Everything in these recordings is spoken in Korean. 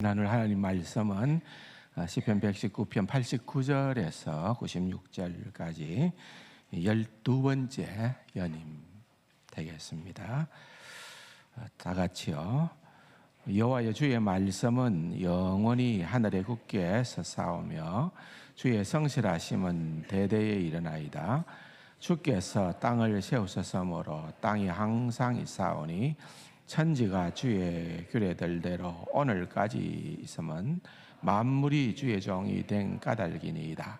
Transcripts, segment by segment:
나눌 하나님 말씀은 시편 119편 89절에서 96절까지 12번째 연임 되겠습니다. 다 같이요. 여호와여, 주의 말씀은 영원히 하늘에 굳게 섰사오며 주의 성실하심은 대대에 이르나이다. 주께서 땅을 세우셨으므로 땅이 항상 있사오니 천지가 주의 규례들대로 오늘까지 있음은 만물이 주의 종이 된 까닭이니이다.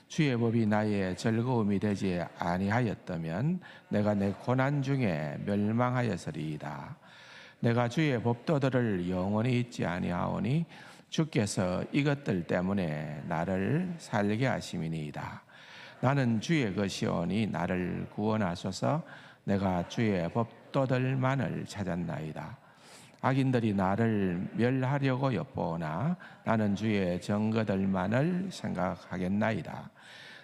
주의 법이 나의 즐거움이 되지 아니하였다면 내가 내 고난 중에 멸망하였으리이다. 내가 주의 법도들을 영원히 잊지 아니하오니 주께서 이것들 때문에 나를 살게 하심이니이다. 나는 주의 것이오니 나를 구원하소서. 내가 주의 법도들만을 찾았나이다. 악인들이 나를 멸하려고 엿보나 나는 주의 증거들만을 생각하겠나이다.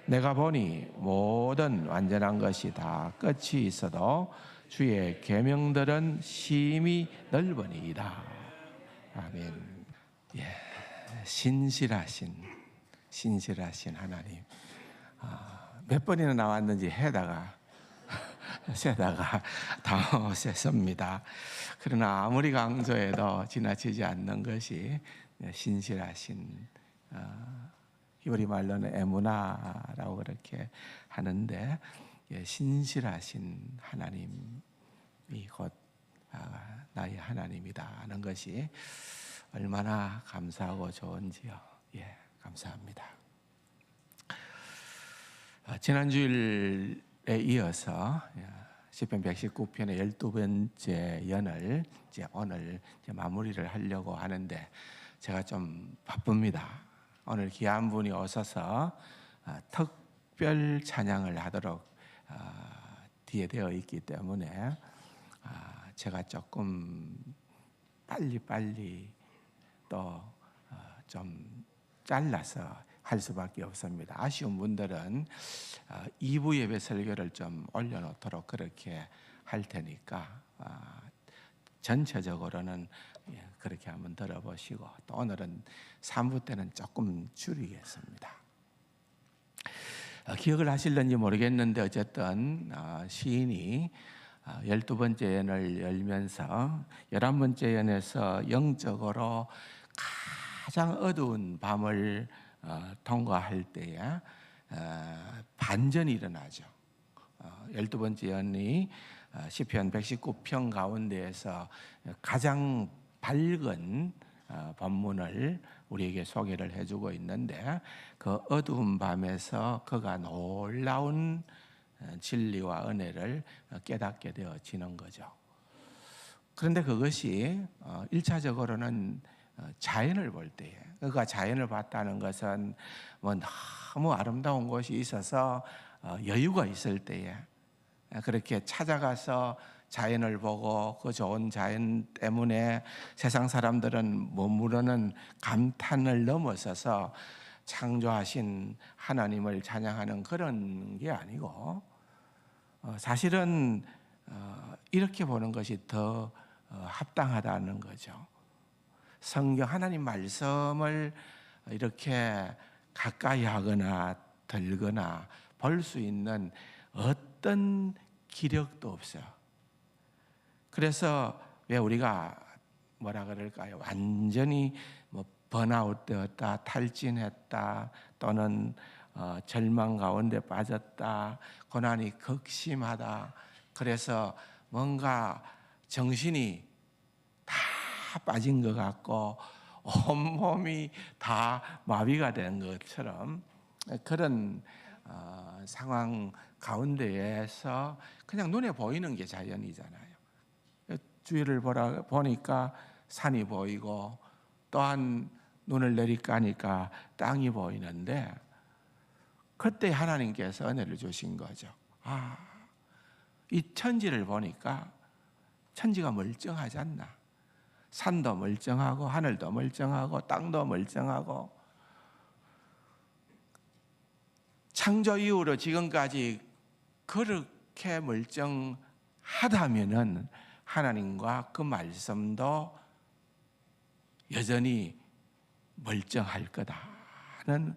내가 보니 모든 완전한 것이 다 끝이 있어도 주의 계명들은 심히 넓으니이다. 아멘. 신실하신 하나님. 몇 번이나 나왔는지 세다가 당황했습니다. 그러나 아무리 강조해도 지나치지 않는 것이 신실하신, 히브리 말로는 에무나라고 그렇게 하는데, 신실하신 하나님이 곧 나의 하나님이다 하는 것이 얼마나 감사하고 좋은지요. 감사합니다. 지난 주일에 이어서 시편 119편의 12번째 연을 오늘 마무리를 하려고 하는데 제가 좀 바쁩니다. 오늘 귀한 분이 오셔서 특별 찬양을 하도록 뒤에 되어 있기 때문에 제가 조금 빨리 또 좀 잘라서 할 수밖에 없습니다. 아쉬운 분들은 2부 예배 설교를 좀 올려놓도록 그렇게 할 테니까 전체적으로는 그렇게 한번 들어보시고, 또 오늘은 3부 때는 조금 줄이겠습니다. 기억을 하실는지 모르겠는데 어쨌든 시인이 12번째 연을 열면서 11번째 연에서 영적으로 가장 어두운 밤을 통과할 때에 반전이 일어나죠. 12번째 연이 시편 119편 가운데에서 가장 밝은 본문을 우리에게 소개를 해주고 있는데, 그 어두운 밤에서 그가 놀라운 진리와 은혜를 깨닫게 되어지는 거죠. 그런데 그것이 1차적으로는 자연을 볼 때에, 그가 자연을 봤다는 것은 너무 아름다운 곳이 있어서 여유가 있을 때에 그렇게 찾아가서 자연을 보고 그 좋은 자연 때문에 세상 사람들은 머무르는 감탄을 넘어서서 창조하신 하나님을 찬양하는 그런 게 아니고, 사실은 이렇게 보는 것이 더 합당하다는 거죠. 성경 하나님 말씀을 이렇게 가까이 하거나 들거나 볼 수 있는 어떤 기력도 없어요. 그래서 왜 우리가 뭐라 그럴까요? 완전히 번아웃 되었다, 탈진했다, 또는 절망 가운데 빠졌다, 고난이 극심하다, 그래서 뭔가 정신이 다 빠진 것 같고 온몸이 다 마비가 된 것처럼 그런 상황 가운데에서 그냥 눈에 보이는 게 자연이잖아요. 주위를 보니까 산이 보이고, 또한 눈을 내리까니까 땅이 보이는데, 그때 하나님께서 은혜를 주신 거죠. 이 천지를 보니까 천지가 멀쩡하지 않나? 산도 멀쩡하고 하늘도 멀쩡하고 땅도 멀쩡하고, 창조 이후로 지금까지 그렇게 멀쩡하다면은 하나님과 그 말씀도 여전히 멀쩡할 거다 하는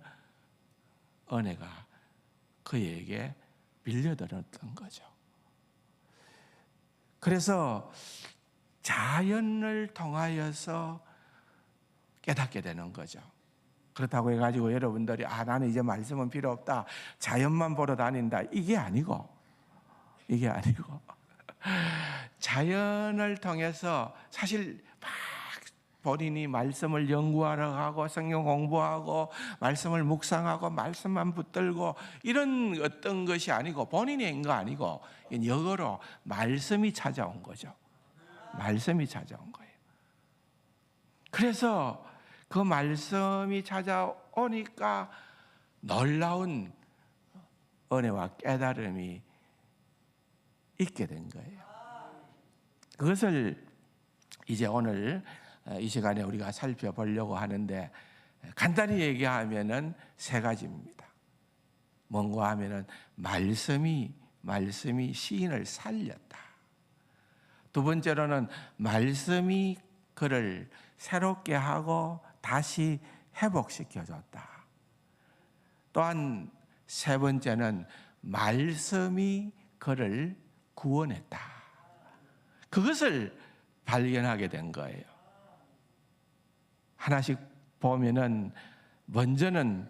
은혜가 그에게 밀려들었던 거죠. 그래서 자연을 통하여서 깨닫게 되는 거죠. 그렇다고 해가지고 여러분들이 나는 이제 말씀은 필요 없다, 자연만 보러 다닌다, 이게 아니고 자연을 통해서 사실 막 본인이 말씀을 연구하러 가고 성경 공부하고 말씀을 묵상하고 말씀만 붙들고 이런 어떤 것이 아니고 본인이 한 거 아니고 역으로 말씀이 찾아온 거죠. 말씀이 찾아온 거예요. 그래서 그 말씀이 찾아오니까 놀라운 은혜와 깨달음이 있게 된 거예요. 그것을 이제 오늘 이 시간에 우리가 살펴보려고 하는데, 간단히 얘기하면은 세 가지입니다. 뭔가 하면은 말씀이 시인을 살렸다. 두 번째로는 말씀이 그를 새롭게 하고 다시 회복시켜줬다. 또한 세 번째는 말씀이 그를 구원했다. 그것을 발견하게 된 거예요. 하나씩 보면은 먼저는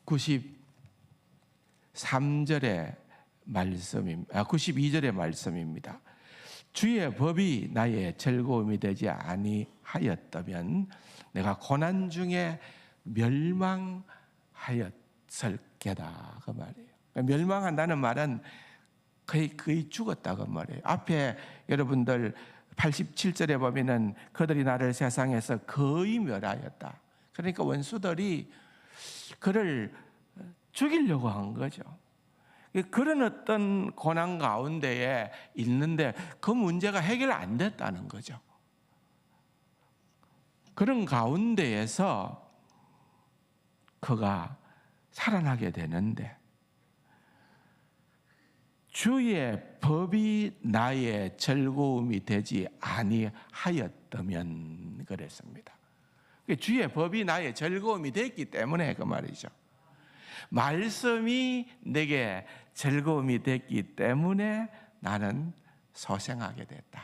92절의 말씀입니다. 주의 법이 나의 즐거움이 되지 아니하였다면 내가 고난 중에 멸망하였을 게다, 그 말이에요. 멸망한다는 말은 거의 죽었다, 그 말이에요. 앞에 여러분들 87절에 보면은 그들이 나를 세상에서 거의 멸하였다. 그러니까 원수들이 그를 죽이려고 한 거죠. 그런 어떤 고난 가운데에 있는데 그 문제가 해결 안 됐다는 거죠. 그런 가운데에서 그가 살아나게 되는데, 주의 법이 나의 즐거움이 되지 아니하였다면 그랬습니다. 주의 법이 나의 즐거움이 됐기 때문에 그 말이죠. 말씀이 내게 즐거움이 됐기 때문에 나는 소생하게 됐다.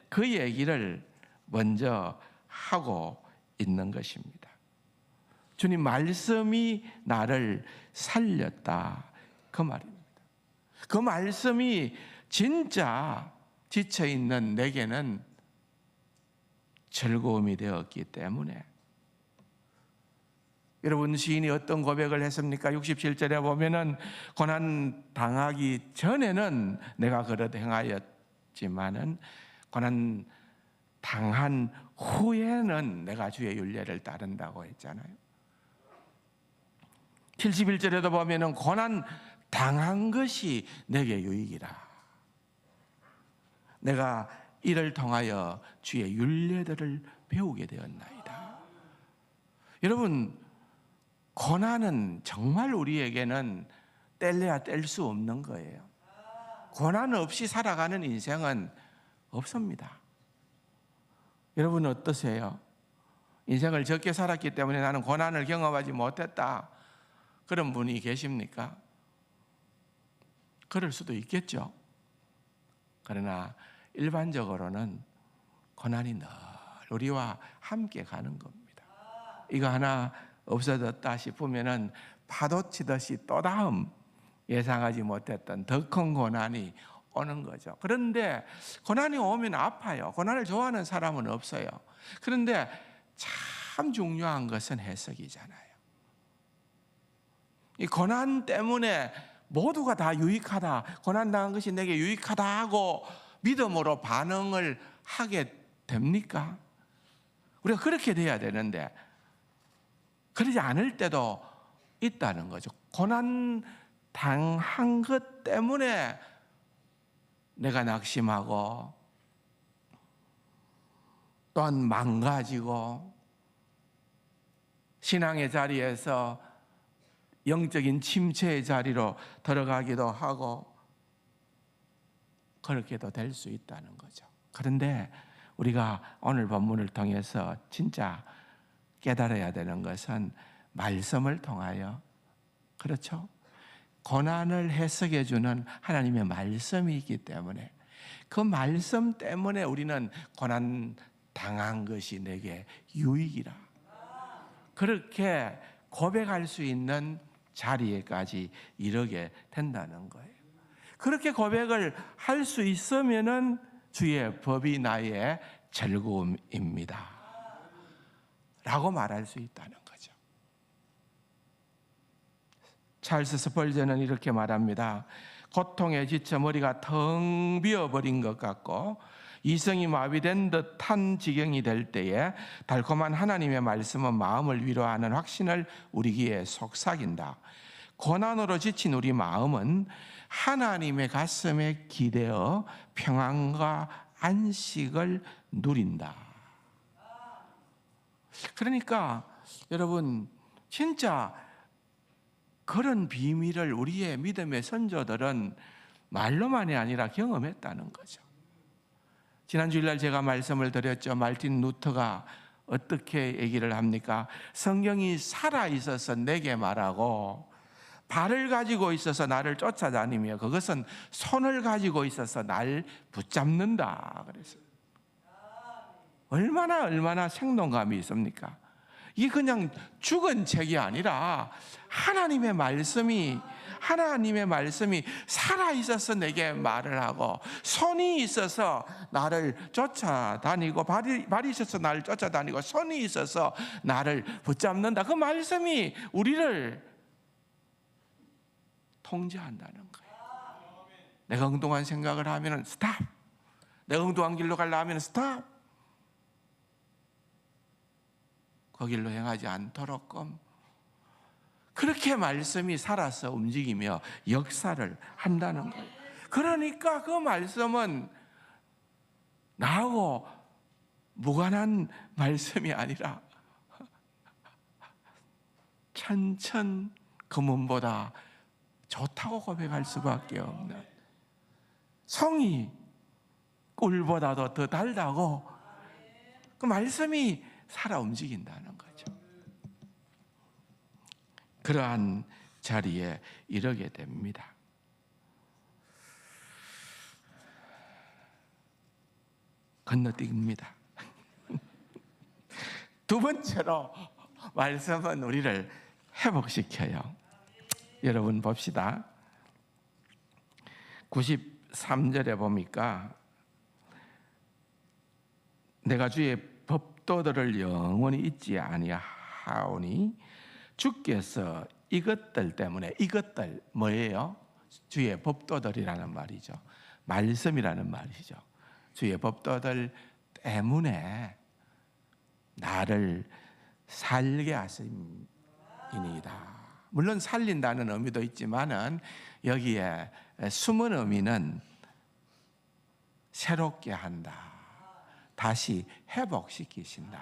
그 얘기를 먼저 하고 있는 것입니다. 주님 말씀이 나를 살렸다, 그 말입니다. 그 말씀이 진짜 지쳐있는 내게는 즐거움이 되었기 때문에. 여러분, 시인이 어떤 고백을 했습니까? 67절에 보면은 고난 당하기 전에는 내가 그릇 행하였지만은 고난 당한 후에는 내가 주의 율례를 따른다고 했잖아요. 71절에도 보면은 고난 당한 것이 내게 유익이라. 내가 이를 통하여 주의 율례들을 배우게 되었나이다. 여러분, 고난은 정말 우리에게는 뗄래야 뗄 수 없는 거예요. 고난 없이 살아가는 인생은 없습니다. 여러분 어떠세요? 인생을 적게 살았기 때문에 나는 고난을 경험하지 못했다, 그런 분이 계십니까? 그럴 수도 있겠죠. 그러나 일반적으로는 고난이 늘 우리와 함께 가는 겁니다. 이거 하나 없어졌다 싶으면은 파도 치듯이 또 다음 예상하지 못했던 더 큰 고난이 오는 거죠. 그런데 고난이 오면 아파요. 고난을 좋아하는 사람은 없어요. 그런데 참 중요한 것은 해석이잖아요. 이 고난 때문에 모두가 다 유익하다, 고난 당한 것이 내게 유익하다 하고 믿음으로 반응을 하게 됩니까? 우리가 그렇게 돼야 되는데 그러지 않을 때도 있다는 거죠. 고난 당한 것 때문에 내가 낙심하고 또한 망가지고 신앙의 자리에서 영적인 침체의 자리로 들어가기도 하고 그렇게도 될 수 있다는 거죠. 그런데 우리가 오늘 본문을 통해서 진짜 깨달아야 되는 것은 말씀을 통하여, 그렇죠? 고난을 해석해 주는 하나님의 말씀이 있기 때문에, 그 말씀 때문에 우리는 고난 당한 것이 내게 유익이라, 그렇게 고백할 수 있는 자리에까지 이르게 된다는 거예요. 그렇게 고백을 할 수 있으면은 주의 법이 나의 즐거움입니다 라고 말할 수 있다는 거죠. 찰스 스펄전은 이렇게 말합니다. 고통에 지쳐 머리가 텅 비어버린 것 같고 이성이 마비된 듯한 지경이 될 때에 달콤한 하나님의 말씀은 마음을 위로하는 확신을 우리 귀에 속삭인다. 고난으로 지친 우리 마음은 하나님의 가슴에 기대어 평안과 안식을 누린다. 그러니까 여러분, 진짜 그런 비밀을 우리의 믿음의 선조들은 말로만이 아니라 경험했다는 거죠. 지난 주일날 제가 말씀을 드렸죠. 말틴 루터가 어떻게 얘기를 합니까? 성경이 살아있어서 내게 말하고 발을 가지고 있어서 나를 쫓아다니며 그것은 손을 가지고 있어서 날 붙잡는다. 그래서 얼마나 생동감이 있습니까? 이게 그냥 죽은 책이 아니라 하나님의 말씀이 살아있어서 내게 말을 하고, 손이 있어서 나를 쫓아다니고, 발이 있어서 나를 쫓아다니고, 손이 있어서 나를 붙잡는다. 그 말씀이 우리를 통제한다는 거예요. 내가 엉뚱한 생각을 하면 스탑, 내가 엉뚱한 길로 가려 하면 스탑, 그 길로 행하지 않도록끔 그렇게 말씀이 살아서 움직이며 역사를 한다는 거예요. 그러니까 그 말씀은 나하고 무관한 말씀이 아니라 천천 금은보다 좋다고 고백할 수밖에 없는, 성이 꿀보다도 더 달다고 그 말씀이 살아 움직인다는 거죠. 그러한 자리에 이르게 됩니다. 건너뛰기입니다. 두 번째로 말씀은 우리를 회복시켜요. 여러분 봅시다. 93절에 보니까 내가 주의 법도들을 영원히 잊지 아니하오니 주께서 이것들 때문에, 이것들 뭐예요? 주의 법도들이라는 말이죠. 말씀이라는 말이죠. 주의 법도들 때문에 나를 살게 하심이니이다. 물론 살린다는 의미도 있지만은 여기에 숨은 의미는 새롭게 한다, 다시 회복시키신다,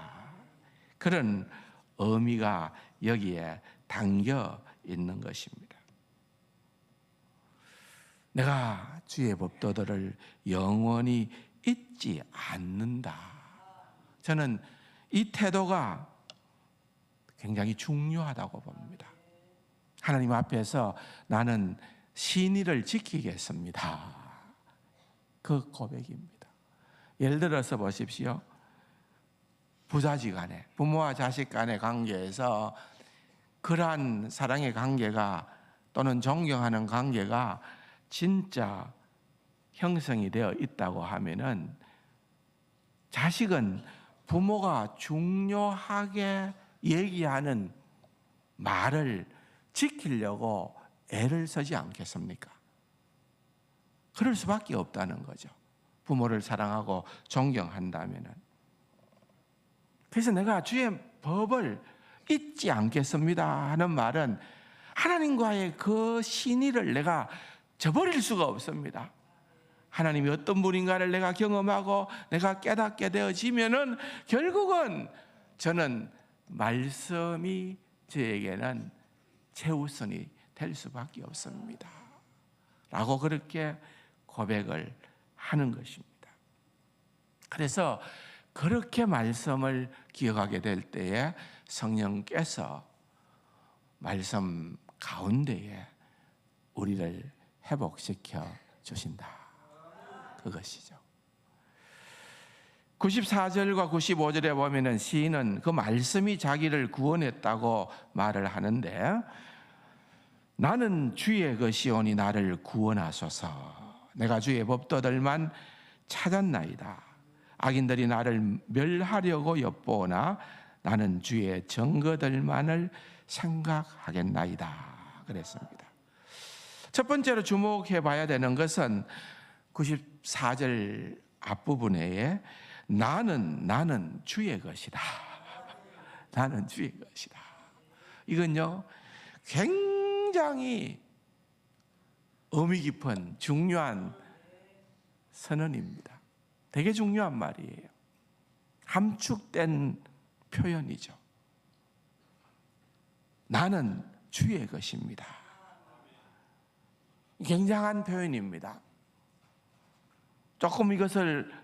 그런 의미가 여기에 담겨 있는 것입니다. 내가 주의 법도들을 영원히 잊지 않는다. 저는 이 태도가 굉장히 중요하다고 봅니다. 하나님 앞에서 나는 신의를 지키겠습니다, 그 고백입니다. 예를 들어서 보십시오. 부자지간에, 부모와 자식 간의 관계에서 그러한 사랑의 관계가 또는 존경하는 관계가 진짜 형성이 되어 있다고 하면은 자식은 부모가 중요하게 얘기하는 말을 지키려고 애를 쓰지 않겠습니까? 그럴 수밖에 없다는 거죠. 부모를 사랑하고 존경한다면은. 그래서 내가 주의 법을 잊지 않겠습니다 하는 말은 하나님과의 그 신의를 내가 저버릴 수가 없습니다. 하나님이 어떤 분인가를 내가 경험하고 내가 깨닫게 되어지면은 결국은 저는 말씀이 저에게는 최우선이 될 수밖에 없습니다 라고 그렇게 고백을 하는 것입니다. 그래서 그렇게 말씀을 기억하게 될 때에 성령께서 말씀 가운데에 우리를 회복시켜 주신다. 그것이죠. 94절과 95절에 보면은 시인은 그 말씀이 자기를 구원했다고 말을 하는데, 나는 주의 것이오니 나를 구원하소서. 내가 주의 법도들만 찾았나이다. 악인들이 나를 멸하려고 엿보나 나는 주의 증거들만을 생각하겠나이다. 그랬습니다. 첫 번째로 주목해 봐야 되는 것은 94절 앞부분에 나는 주의 것이다. 나는 주의 것이다. 이건요, 굉장히 의미 깊은 중요한 선언입니다. 되게 중요한 말이에요. 함축된 표현이죠. 나는 주의 것입니다. 굉장한 표현입니다. 조금 이것을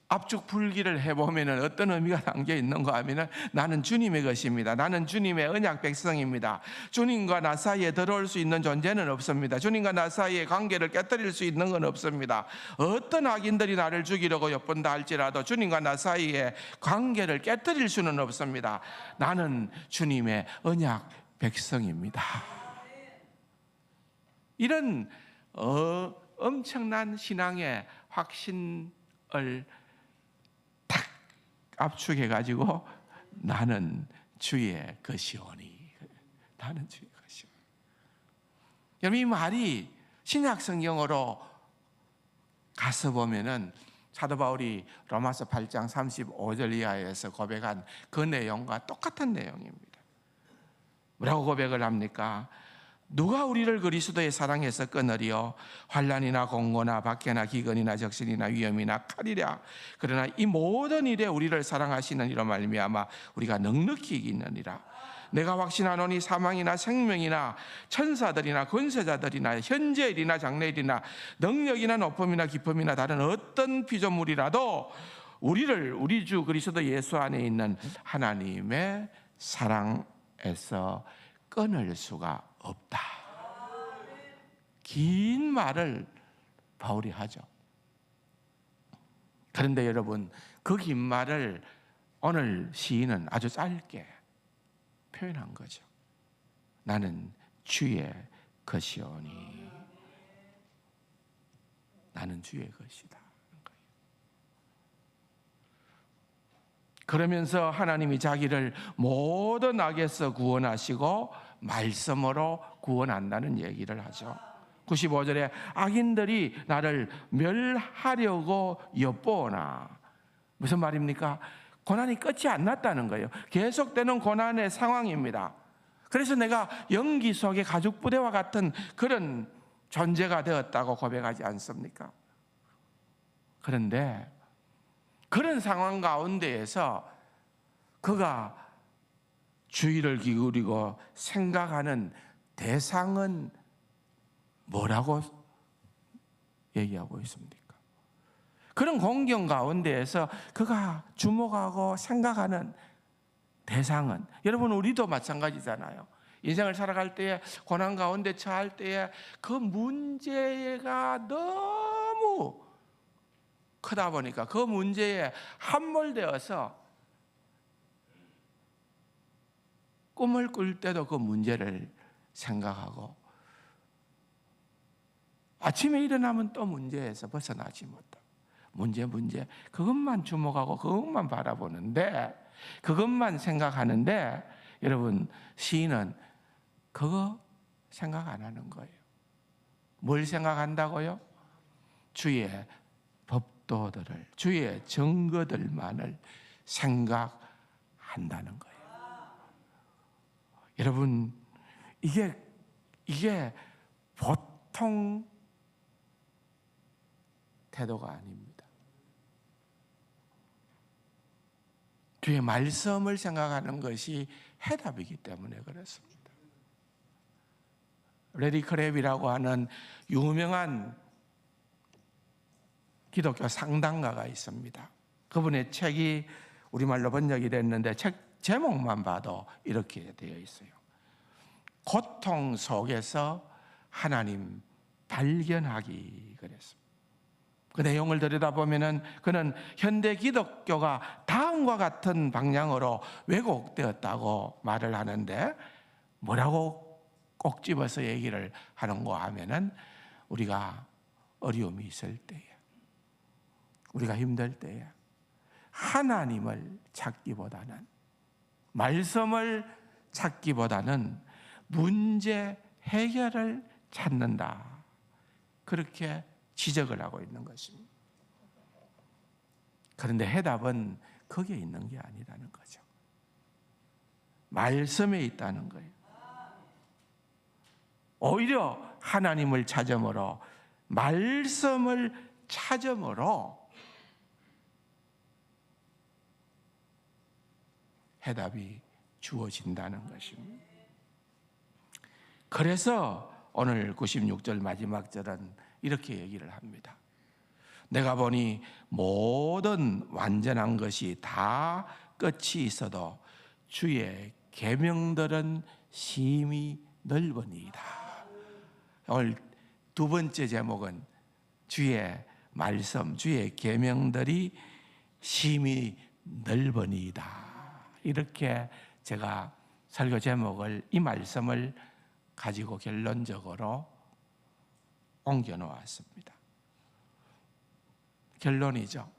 압축 풀기를 해보면 어떤 의미가 담겨 있는가 하면, 나는 주님의 것입니다. 나는 주님의 언약 백성입니다. 주님과 나 사이에 들어올 수 있는 존재는 없습니다. 주님과 나 사이의 관계를 깨뜨릴 수 있는 건 없습니다. 어떤 악인들이 나를 죽이려고 엿본다 할지라도 주님과 나 사이의 관계를 깨뜨릴 수는 없습니다. 나는 주님의 언약 백성입니다. 이런 엄청난 신앙의 확신을 탁 압축해가지고 나는 주의 것이오니, 나는 주의 것이오니. 여러분, 이 말이 신약 성경으로 가서 보면은 사도 바울이 로마서 8장 35절 이하에서 고백한 그 내용과 똑같은 내용입니다. 뭐라고 고백을 합니까? 누가 우리를 그리스도의 사랑에서 끊으리요? 환난이나 공고나 박해나 기근이나 적신이나 위험이나 칼이랴. 그러나 이 모든 일에 우리를 사랑하시는 이로 말미암아 우리가 넉넉히 이기느니라. 내가 확신하노니 사망이나 생명이나 천사들이나 권세자들이나 현재일이나 장래일이나 능력이나 높음이나 깊음이나 다른 어떤 피조물이라도 우리를 우리 주 그리스도 예수 안에 있는 하나님의 사랑에서 끊을 수가 없다. 긴 말을 바울이 하죠. 그런데 여러분, 그 긴 말을 오늘 시인은 아주 짧게 표현한 거죠. 나는 주의 것이오니, 나는 주의 것이다. 그러면서 하나님이 자기를 모든 악에서 구원하시고 말씀으로 구원한다는 얘기를 하죠. 95절에 악인들이 나를 멸하려고 엿보나. 무슨 말입니까? 고난이 끝이 안 났다는 거예요. 계속되는 고난의 상황입니다. 그래서 내가 연기 속의 가죽 부대와 같은 그런 존재가 되었다고 고백하지 않습니까? 그런데 그런 상황 가운데에서 그가 주의를 기울이고 생각하는 대상은 뭐라고 얘기하고 있습니까? 그런 공경 가운데에서 그가 주목하고 생각하는 대상은, 여러분 우리도 마찬가지잖아요. 인생을 살아갈 때에 고난 가운데 처할 때에 그 문제가 너무 크다 보니까 그 문제에 함몰되어서 꿈을 꿀 때도 그 문제를 생각하고 아침에 일어나면 또 문제에서 벗어나지 못하고 문제 그것만 주목하고 그것만 바라보는데, 그것만 생각하는데, 여러분 시인은 그거 생각 안 하는 거예요. 뭘 생각한다고요? 주의 법도들을, 주의 증거들만을 생각한다는 거예요. 여러분, 이게 보통 태도가 아닙니다. 주의 말씀을 생각하는 것이 해답이기 때문에 그렇습니다. 레리 크랩이라고 하는 유명한 기독교 상담가가 있습니다. 그분의 책이 우리말로 번역이 됐는데 책 제목만 봐도 이렇게 되어 있어요. 고통 속에서 하나님 발견하기 그랬습니다. 그 내용을 들여다보면은 그는 현대 기독교가 다음과 같은 방향으로 왜곡되었다고 말을 하는데, 뭐라고 꼭 집어서 얘기를 하는가 하면은 우리가 어려움이 있을 때에, 우리가 힘들 때에 하나님을 찾기보다는, 말씀을 찾기보다는 문제 해결을 찾는다, 그렇게 지적을 하고 있는 것입니다. 그런데 해답은 거기에 있는 게 아니라는 거죠. 말씀에 있다는 거예요. 오히려 하나님을 찾음으로, 말씀을 찾음으로 해답이 주어진다는 것입니다. 그래서 오늘 96절 마지막 절은 이렇게 얘기를 합니다. 내가 보니 모든 완전한 것이 다 끝이 있어도 주의 계명들은 심히 넓으니이다. 오늘 두 번째 제목은 주의 말씀, 주의 계명들이 심히 넓으니이다. 이렇게 제가 설교 제목을, 이 말씀을 가지고 결론적으로 옮겨 놓았습니다. 결론이죠.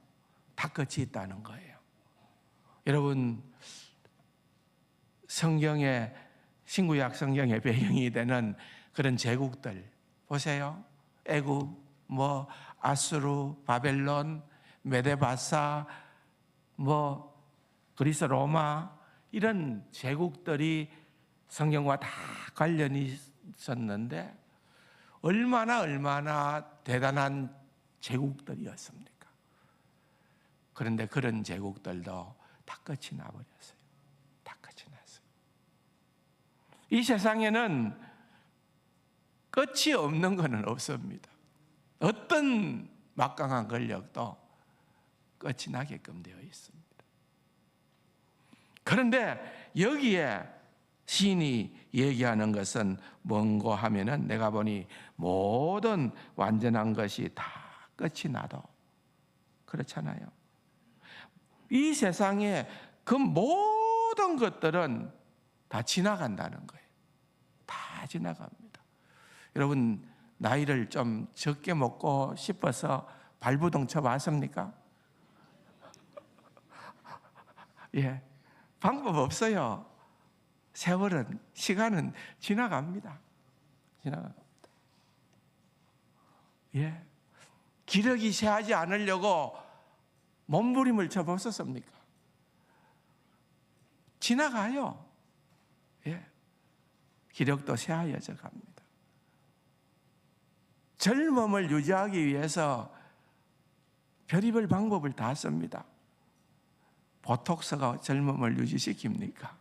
다 끝이 있다는 거예요. 여러분, 성경의, 신구약 성경의 배경이 되는 그런 제국들 보세요. 애굽, 아수르, 바벨론, 메데바사, 그리스 로마, 이런 제국들이 성경과 다 관련이 있었는데 얼마나 대단한 제국들이었습니까? 그런데 그런 제국들도 다 끝이 나버렸어요. 다 끝이 났어요. 이 세상에는 끝이 없는 것은 없습니다. 어떤 막강한 권력도 끝이 나게끔 되어 있습니다. 그런데 여기에 시인이 얘기하는 것은 뭔고 하면은, 내가 보니 모든 완전한 것이 다 끝이 나도, 그렇잖아요. 이 세상에 그 모든 것들은 다 지나간다는 거예요. 다 지나갑니다. 여러분, 나이를 좀 적게 먹고 싶어서 발부동 쳐봤습니까? 예, 방법 없어요. 세월은, 시간은 지나갑니다. 지나갑니다. 예, 기력이 쇠하지 않으려고 몸부림을 쳐보셨습니까? 지나가요. 예, 기력도 쇠하여져 갑니다. 젊음을 유지하기 위해서 별의별 방법을 다 씁니다. 보톡스가 젊음을 유지시킵니까?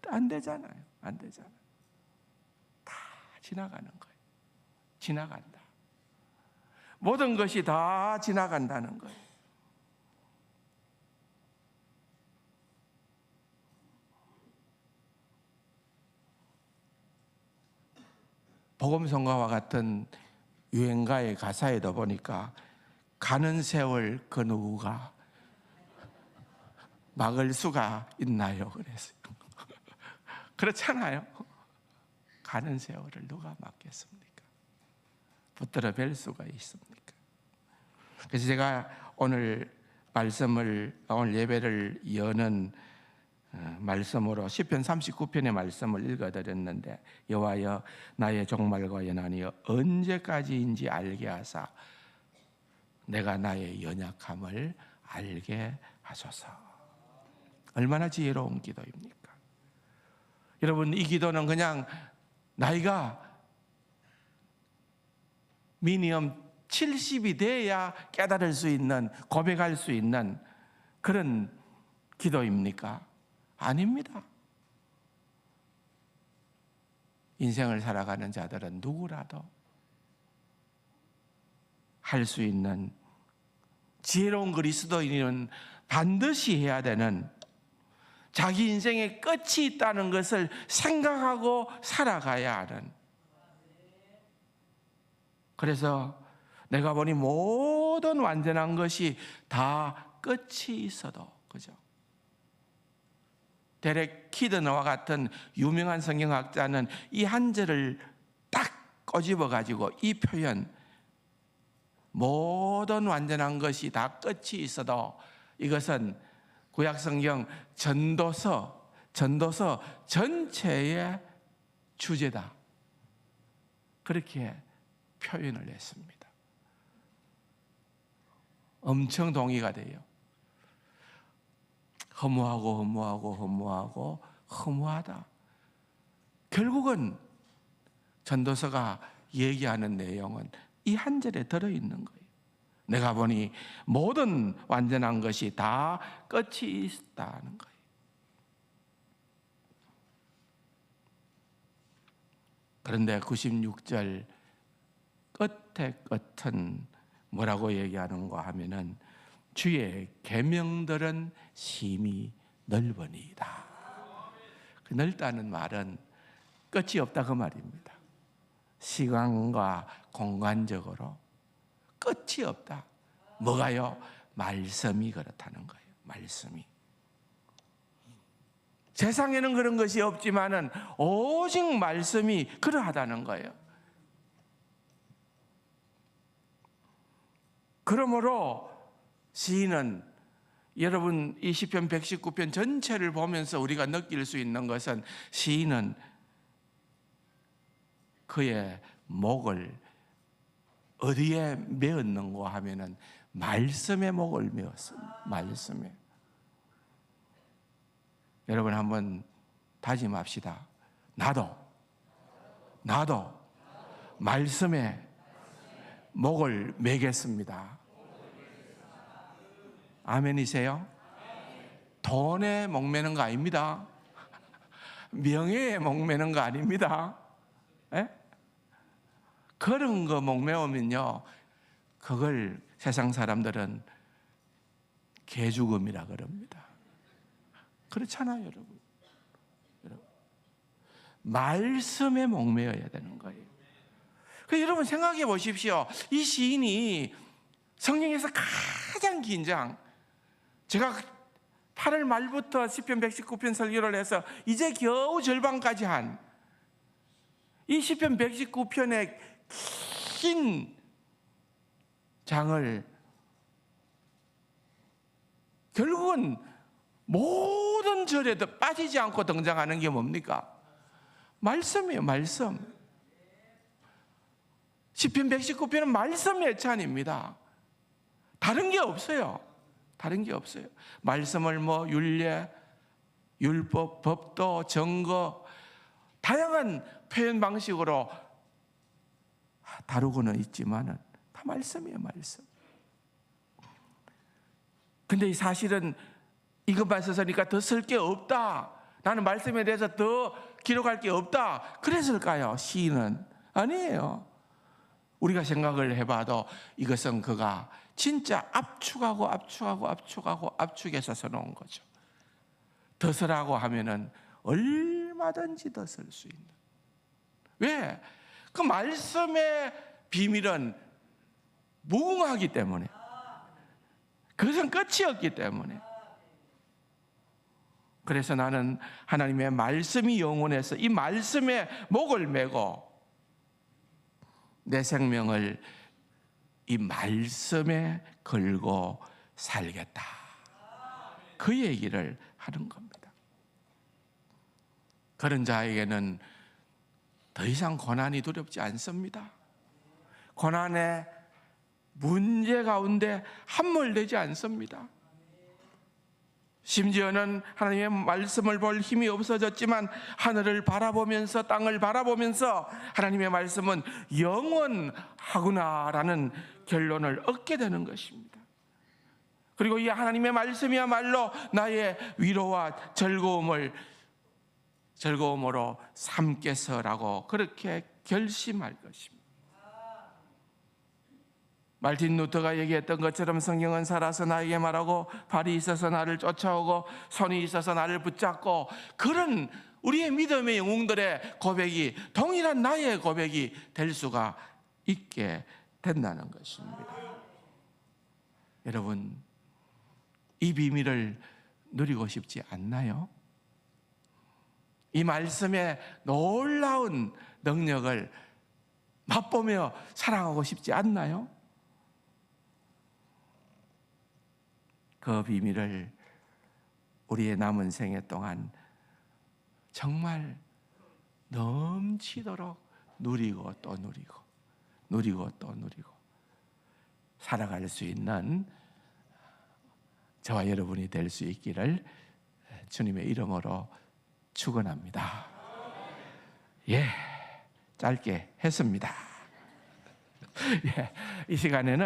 안 되잖아요. 안 되잖아요. 다 지나가는 거예요. 지나간다. 모든 것이 다 지나간다는 거예요. 복음성가와 같은 유행가의 가사에도 보니까 가는 세월 그 누구가 막을 수가 있나요? 그랬어요. 그렇잖아요. 가는 세월을 누가 막겠습니까? 붙들어 뵐 수가 있습니까? 그래서 제가 오늘 예배를 여는 말씀으로 시편 39편의 말씀을 읽어드렸는데, 여호와여 나의 종말과 연한이여 언제까지인지 알게 하사 내가 나의 연약함을 알게 하소서. 얼마나 지혜로운 기도입니까? 여러분, 이 기도는 그냥 나이가 미니멈 70이 돼야 깨달을 수 있는, 고백할 수 있는 그런 기도입니까? 아닙니다. 인생을 살아가는 자들은 누구라도 할 수 있는 지혜로운 그리스도인은 반드시 해야 되는, 자기 인생에 끝이 있다는 것을 생각하고 살아가야 하는. 그래서 내가 보니 모든 완전한 것이 다 끝이 있어도, 그죠? 데렉 키드너와 같은 유명한 성경학자는 이 한 절을 딱 꼬집어 가지고 이 표현, 모든 완전한 것이 다 끝이 있어도, 이것은 구약 성경 전도서 전체의 주제다, 그렇게 표현을 했습니다. 엄청 동의가 돼요. 허무하다. 결국은 전도서가 얘기하는 내용은 이 한 절에 들어있는 거예요. 내가 보니 모든 완전한 것이 다 끝이 있다는 거예요. 그런데 96절 끝에 끝은 뭐라고 얘기하는가 하면은 주의 계명들은 심히 넓으니이다. 그 넓다는 말은 끝이 없다 그 말입니다. 시간과 공간적으로 끝이 없다. 뭐가요? 말씀이 그렇다는 거예요. 말씀이. 세상에는 그런 것이 없지만은 오직 말씀이 그러하다는 거예요. 그러므로 시인은, 여러분 이 시편 119편 전체를 보면서 우리가 느낄 수 있는 것은, 시인은 그의 목을 어디에 메었는가 하면은 말씀에 목을 메었습니다. 말씀에. 여러분 한번 다짐합시다. 나도 말씀에 목을 매겠습니다. 아멘이세요? 돈에 목매는 거 아닙니다. 명예에 목매는 거 아닙니다. 에? 그런 거 목매우면요, 그걸 세상 사람들은 개죽음이라 그럽니다. 그렇잖아요, 여러분. 말씀에 목매어야 되는 거예요. 여러분 생각해 보십시오. 이 시인이 성경에서 가장 긴 장, 제가 8월 말부터 시편 119편 설교를 해서 이제 겨우 절반까지 한 이 시편 119편의 긴 장을 결국은 모든 절에도 빠지지 않고 등장하는 게 뭡니까? 말씀이에요. 말씀. 시편 119편은 말씀의 찬입니다. 다른 게 없어요. 다른 게 없어요. 말씀을 율례, 율법, 법도, 정거, 다양한 표현 방식으로 다루고는 있지만은 다 말씀이에요. 말씀. 근데 이 사실은 이것만 썼으니까 더 쓸 게 없다, 나는 말씀에 대해서 더 기록할 게 없다, 그랬을까요? 시인은 아니에요. 우리가 생각을 해봐도 이것은 그가 진짜 압축해서 써놓은 거죠. 더 쓰라고 하면은 얼마든지 더 쓸 수 있는. 왜? 그 말씀의 비밀은 무궁하기 때문에, 그것은 끝이 없기 때문에. 그래서 나는 하나님의 말씀이 영원해서 이 말씀에 목을 메고 내 생명을 이 말씀에 걸고 살겠다, 그 얘기를 하는 겁니다. 그런 자에게는 더 이상 고난이 두렵지 않습니다. 고난의 문제 가운데 함몰되지 않습니다. 심지어는 하나님의 말씀을 볼 힘이 없어졌지만 하늘을 바라보면서, 땅을 바라보면서 하나님의 말씀은 영원하구나라는 결론을 얻게 되는 것입니다. 그리고 이 하나님의 말씀이야말로 나의 위로와 즐거움으로 삼겠어라고 그렇게 결심할 것입니다. 말틴 루터가 얘기했던 것처럼 성경은 살아서 나에게 말하고 발이 있어서 나를 쫓아오고 손이 있어서 나를 붙잡고, 그런 우리의 믿음의 영웅들의 고백이 동일한 나의 고백이 될 수가 있게 된다는 것입니다. 여러분, 이 비밀을 누리고 싶지 않나요? 이 말씀의 놀라운 능력을 맛보며 살아가고 싶지 않나요? 그 비밀을 우리의 남은 생애 동안 정말 넘치도록 누리고 또 누리고 누리고 또 누리고 살아갈 수 있는 저와 여러분이 될 수 있기를 주님의 이름으로 축원합니다. 예, 짧게 했습니다. 예, 이 시간에는